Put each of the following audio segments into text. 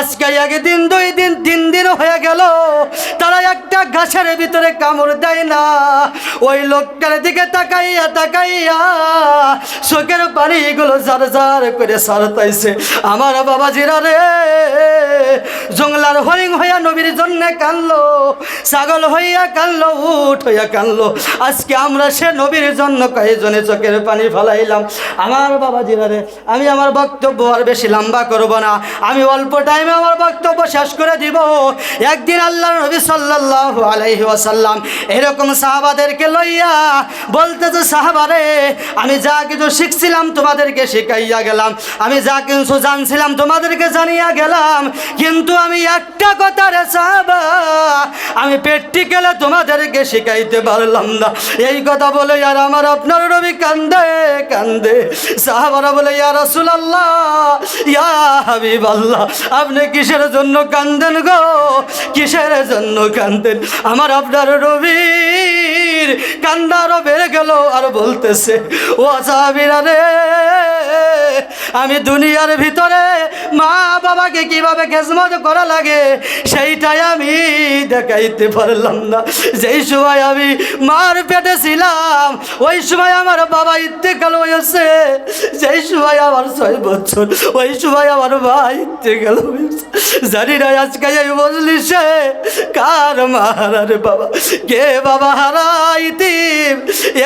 আজকে একদিন 2 দিন 3 দিন হয়ে গেল, তারা একটা ঘাসের ভিতরে কামড় দেয় না। ওই লোকটার দিকে তাকাইয়া তাকাইয়া চোখের পানিগুলো জার জার করে সারতাইছে। আমার বাবাজিরা রে, জঙ্গলার হরিণ হইয়া নবীর জন্য কানলো, ছাগল হইয়া কানলো, উট হইয়া কানলো। আজকে আমরা সে নবীর জন্য কয়েকজনে চোখের পানি ফেলাইলাম। আমার বাবাজিরা রে, আমি আমার বক্তব্য আর বেশি লম্বা করব না, আমি অল্প টাইমে আমার বক্তব্য শেষ করে দিব। একদিন আল্লাহর নবী সাল্লাল্লাহু আলাইহি ওয়াসাল্লাম এরকম সাহাবাদেরকে লইয়া বলতেছে, সাহাবারে, আমি যা কিছু শিখছিলাম তোমাদেরকে শিখাইয়া গেলাম, আমি যা কিছু জানছিলাম তোমাদেরকে জানিয়া গেলাম, কিন্তু আমি একটা কথা রে সাহাবা, আমি প্র্যাকটিক্যালে তোমাদেরকে শিখাইতে পারলাম না। এই কথা বলে আর আমার আপনার নবী কান্দে কান্দে। সাহাবারা বলে, ইয়া রাসূলুল্লাহ, ইয়া হাবিবাল্লাহ, আপনি কিসের জন্য কান্দেন গো, কিসের জন্য কান্দেন? আমার আপনার নবীর কান্না আরো বেড়ে গেল আর বলতেছে, ও সাহাবীরা রে, আমি দুনিয়ার ভিতরে মা বাবাকে কিভাবে খেজমত করা লাগে সেইটাই আমি দেখাইতে পারলাম না। যেই সময় আমি মার পেটে ছিলাম ওই সময় আমার বাবা ইন্তেকাল হয়েছে, যেই সময় আমার 6 বছর ওই সময় আমার ভাই ইন্তেকাল হয়েছে। জানি না আজকে এই মজলিসে কার মা হারারে বাবা, কে বাবা হারাইতিম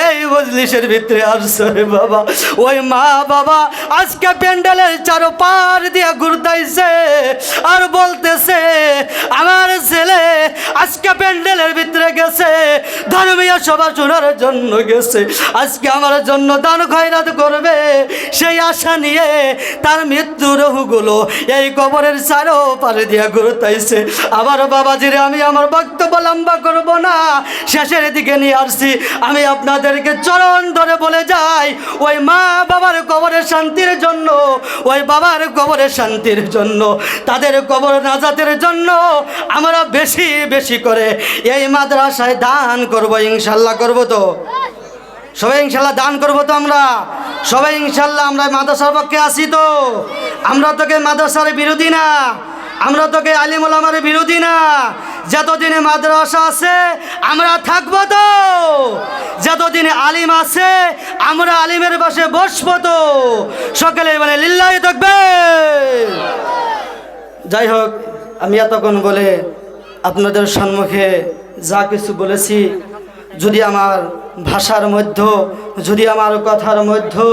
এই মজলিসের ভিতরে আসছে বাবা। ওই মা বাবা আজকে প্যান্ডেলের চারপার দিয়ে ঘুরতাইছে আর বলতেছে, আমার ছেলে আজকে প্যান্ডেলের ভিতরে গেছে, ধর্মীয় সভা শোনার জন্য গেছে, আজকে আমার জন্য দান খয়রাত করবে, সেই আশা নিয়ে তার মৃত্যুর রহুগুলো এই কবরের চারপারে দিয়ে ঘুরতাইছে। আবার বাবাজিরে, আমি আমার বক্তব্য লম্বা করব না, শেষের দিকে নিয়ে আসছি। আমি আপনাদেরকে চরণ ধরে বলে যাই, ওই মা বাবার কবরের শান্তির জন্য, ওই বাবার কবরের শান্তির জন্য, তাদের কবর নাজাতের জন্য আমরা বেশি বেশি করে এই মাদ্রাসায় দান করব। ইনশাল্লাহ করব তো সবাই, ইনশাল্লাহ দান করবো তো আমরা সবাই, ইনশাল্লাহ আমরা মাদ্রাসার পক্ষে আছি তো, আমরা তোকে মাদ্রাসার বিরোধী না, আমরা তোকে আলিম ওলামার বিরোধী না। যতদিনে মাদ্রাসা আছে আমরা থাকবো তো, যতদিনে আলিম আছে আমরা আলিমের পাশে বসবো তো। সকলে মানে লিল্লাহি তাকবীর। যাই হোক, আমি এতক্ষণ বলে আপনাদের সম্মুখে যা কিছু বলেছি, যদি আমার ভাষার মধ্যে, যদি আমার কথার মধ্যে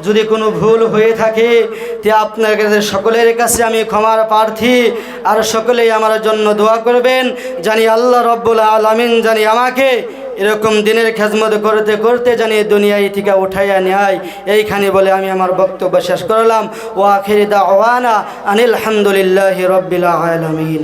যদি কোনো ভুল হয়ে থাকে, তে আপনাদের সকলের কাছে আমি ক্ষমার প্রার্থী। আর সকলেই আমার জন্য দোয়া করবেন, জানি আল্লাহ রব্বুল আলামিন জানি আমাকে এরকম দিনের খেজমত করতে করতে জানি দুনিয়ায় থেকে উঠাইয়া নেয়। এইখানে বলে আমি আমার বক্তব্য শেষ করলাম। ওয়া আখির দাওয়ানা আনিল হামদুলিল্লাহি রাব্বিল আলামিন।